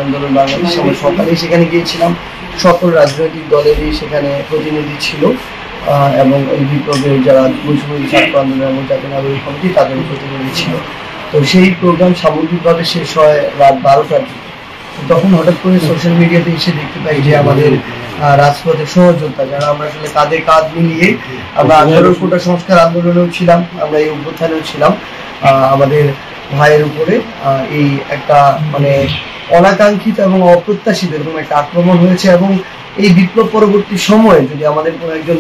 আন্দোলন বাংলাদেশ আমরা সকালে সেখানে গিয়েছিলাম। সকল রাজনৈতিক দলেরই সেখানে প্রতিনিধি ছিল এবং এই বিপ্লবের যারা বৈষম্য ছাত্র আন্দোলন এবং জাতীয় নাগরিক কমিটি তাদের প্রতিনিধি ছিল। তো সেই প্রোগ্রাম সামগ্রিকভাবে শেষ হয় রাত 12টার দিকে। তখন হঠাৎ করে সোশ্যাল মিডিয়াতে এসে দেখতে পাই যে আমাদের রাজপথের সহযোদ্ধা যারা আমরা আসলে কাঁধে কাঁধ মিলিয়ে আমরা 18 কোটা সংস্কার আন্দোলনেও ছিলাম, আমরা এই অভ্যুত্থানেও ছিলাম, আমাদের ভাইয়ের উপরে এই একটা মানে অনাকাঙ্ক্ষিত এবং অপ্রত্যাশিত এরকম একটা আক্রমণ হয়েছে। এবং এই বিপ্লব পরবর্তী সময়ে যদি আমাদের কোনো একজন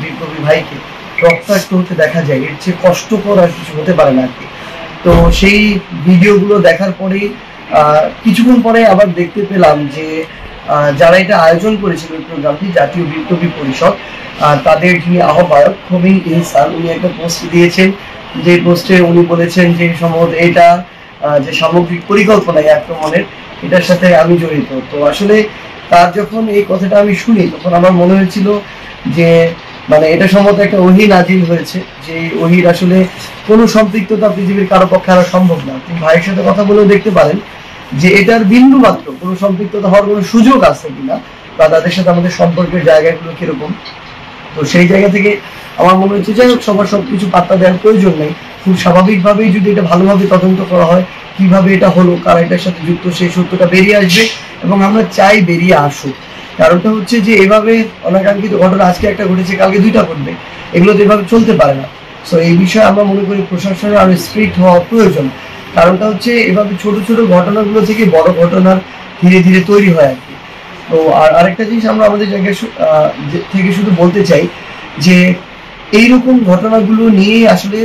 বিপ্লবী ভাইকে রক্তাক্ত হতে দেখা যায়, এর চেয়ে কষ্টকর আর কিছু হতে পারে না আর কি। তো সেই ভিডিওগুলো দেখার পরেই কিছুক্ষণ পরে আবার দেখতে পেলাম যে যারা এটা আয়োজন করেছিল প্রোগ্রামটি, জাতীয় বিপ্লবী পরিষদ, তাদের যিনি আহ্বায়ক খমিন ইহসান, উনি একটা পোস্ট দিয়েছেন, যে পোস্টে উনি বলেছেন যে সম্ভবত এটা যে সামগ্রিক পরিকল্পনা এই আক্রমণের, এটার সাথে আমি জড়িত। তো আসলে তার যখন এই কথাটা আমি শুনি তখন আমার মনে হয়েছিল যে মানে এটা সম্ভবত একটা ওহী নাজিল হয়েছে, যে ওহীর আসলে কোনো সম্পৃক্ততা পৃথিবীর কারো পক্ষে আরো সম্ভব না। আপনি ভাইয়ের সাথে কথা বলেও দেখতে পারেন যে এটার বিন্দু মাত্র কোনো সম্পৃক্ততা হওয়ার কোনো সুযোগ আছে কিনা, বা তাদের সাথে আমাদের সম্পর্কের জায়গাগুলো কিরকম। তো সেই জায়গা থেকে আমার মনে হচ্ছে যাই হোক সবার সবকিছু পাত্তা দেওয়ার প্রয়োজন নেই, খুব স্বাভাবিকভাবেই যদি এটা ভালোভাবে তদন্ত করা হয় কিভাবে এটা হলো, কারা এটার সাথে যুক্ত, সেই সত্যটা বেরিয়ে আসবে এবং আমরা চাই বেরিয়ে আসুক। কারণটা হচ্ছে যে এভাবে অনাকাঙ্ক্ষিত ঘটনা আজকে একটা ঘটেছে, কালকে দুইটা ঘটবে, এগুলো তো এভাবে চলতে পারে না। সো এই বিষয়ে আমরা মনে করি প্রশাসনের আরো স্ট্রিক্ট হওয়া প্রয়োজন। কারণটা হচ্ছে এভাবে ছোট ছোট ঘটনাগুলো থেকে বড় ঘটনার ধীরে ধীরে তৈরি হয় আর কি। তো আর আরেকটা জিনিস আমরা আমাদের জায়গায় থেকে শুধু বলতে চাই যে এইরকম ঘটনাগুলো নিয়ে আসলে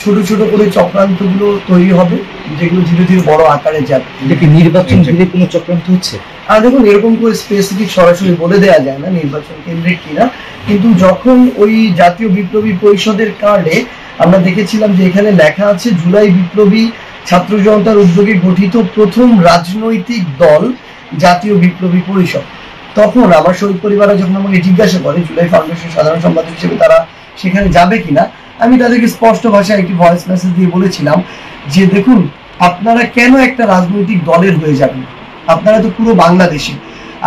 ছোট ছোট করে চক্রান্তগুলো তৈরি হবে, যেগুলো ধীরে ধীরে বড় আকারে যাবে। নির্বাচন ঘিরে কোনো চক্রান্ত হচ্ছে? আর দেখুন, এরকম করে স্পেসিফিক সরাসরি বলে দেওয়া যায় না নির্বাচন কেন্দ্রিক কিনা, কিন্তু যখন ওই জাতীয় বিপ্লবী পরিষদের কার্ডে আমরা দেখেছিলাম যে এখানে লেখা আছে জুলাই বিপ্লবী ছাত্র জনতার উদ্যোগে গঠিত প্রথম রাজনৈতিক দল জাতীয় বিপ্লবী পরিষদ, তখন আমার শহীদ পরিবাররা যখন আমাকে জিজ্ঞাসা করে জুলাই ফাউন্ডেশন সাধারণ সম্পাদক হিসেবে তারা সেখানে যাবে কিনা, আমি তাদেরকে স্পষ্ট ভাষায় একটি ভয়েস মেসেজ দিয়ে বলেছিলাম যে দেখুন, আপনারা কেন একটা রাজনৈতিক দলের হয়ে যাবেন? আপনারা তো পুরো বাংলাদেশে,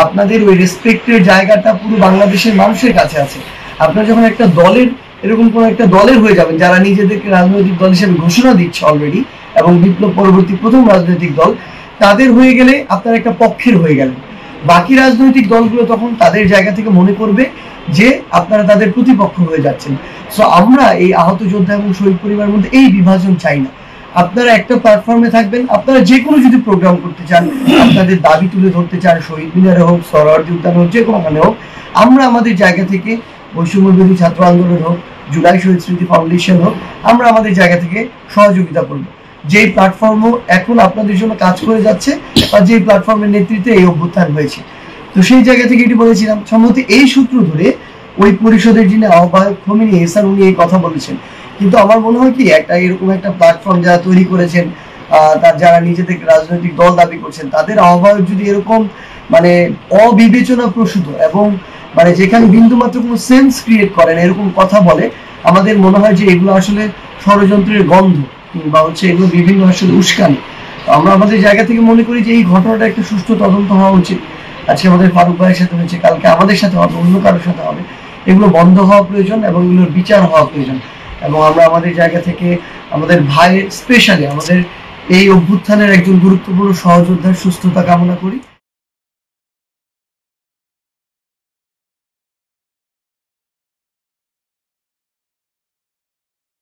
আপনাদের ওই রেসপেক্টের জায়গাটা পুরো বাংলাদেশের মানুষের কাছে আছে। আপনারা যখন একটা দলের এরকম কোন একটা দলের হয়ে যাবেন যারা নিজেদেরকে রাজনৈতিক দল হিসেবে ঘোষণা দিচ্ছে অলরেডি, এবং বিপ্লব পরবর্তী প্রথম রাজনৈতিক দল, তাদের হয়ে গেলে আপনারা একটা পক্ষের হয়ে গেলেন। বাকি রাজনৈতিক দলগুলো তখন তাদের জায়গা থেকে মনে করবে যে আপনারা তাদের প্রতিপক্ষ হয়ে যাচ্ছেন। সো আমরা এই আহত যোদ্ধা এবং শহীদ পরিবারের মধ্যে এই বিভাজন চাই না। আপনারা একটা প্ল্যাটফর্মে থাকবেন, আপনারা যে কোনো যদি প্রোগ্রাম করতে চান, আপনাদের দাবি তুলে ধরতে চান, শহীদ মিনারে হোক, সোহরাওয়ার্দী উদ্যানে হোক, যে কোনোখানে হোক, আমরা আমাদের জায়গা থেকে বৈষম্য বিরোধী ছাত্র আন্দোলন হোক, জুলাই শহীদ স্মৃতি ফাউন্ডেশন হোক, আমরা আমাদের জায়গা থেকে সহযোগিতা করব। যেই প্ল্যাটফর্মও এখন আপনাদের জন্য কাজ করে যাচ্ছে বা যে প্ল্যাটফর্মের নেতৃত্বে এই অভ্যুত্থান হয়েছে, তো সেই জায়গা থেকে এটি বলেছিলাম। সম্ভবত এই সূত্র ধরে ওই পরিষদের যিনি আহ্বায়ক খমিন ইহসান, উনি এই কথা বলেছেন। কিন্তু আমার মনে হয় কি, একটা এরকম একটা প্ল্যাটফর্ম যারা তৈরি করেছেন, তার যারা নিজেদের রাজনৈতিক দল দাবি করছেন, তাদের আহ্বায়ক যদি এরকম মানে অবিবেচনা প্রসূত এবং মানে যেখানে বিন্দুমাত্র কোনো সেন্স ক্রিয়েট করেন এরকম কথা বলে, আমাদের মনে হয় যে এগুলো আসলে ষড়যন্ত্রের গন্ধ বা হচ্ছে এগুলো বিভিন্ন আসলে উস্কানি। আমরা আমাদের জায়গা থেকে মনে করি যে এই ঘটনাটা একটা সুষ্ঠু তদন্ত হওয়া উচিত। আজকে আমাদের ফারুক ভাইয়ের সাথে হয়েছে, কালকে আমাদের সাথে হবে, অন্য কারোর সাথে হবে। এগুলো বন্ধ হওয়া প্রয়োজন এবং এগুলোর বিচার হওয়া প্রয়োজন। এবং আমরা আমাদের জায়গা থেকে আমাদের ভাই, স্পেশালি আমাদের এই অভ্যুত্থানের একজন গুরুত্বপূর্ণ সহযোদ্ধার সুস্থতা কামনা করি।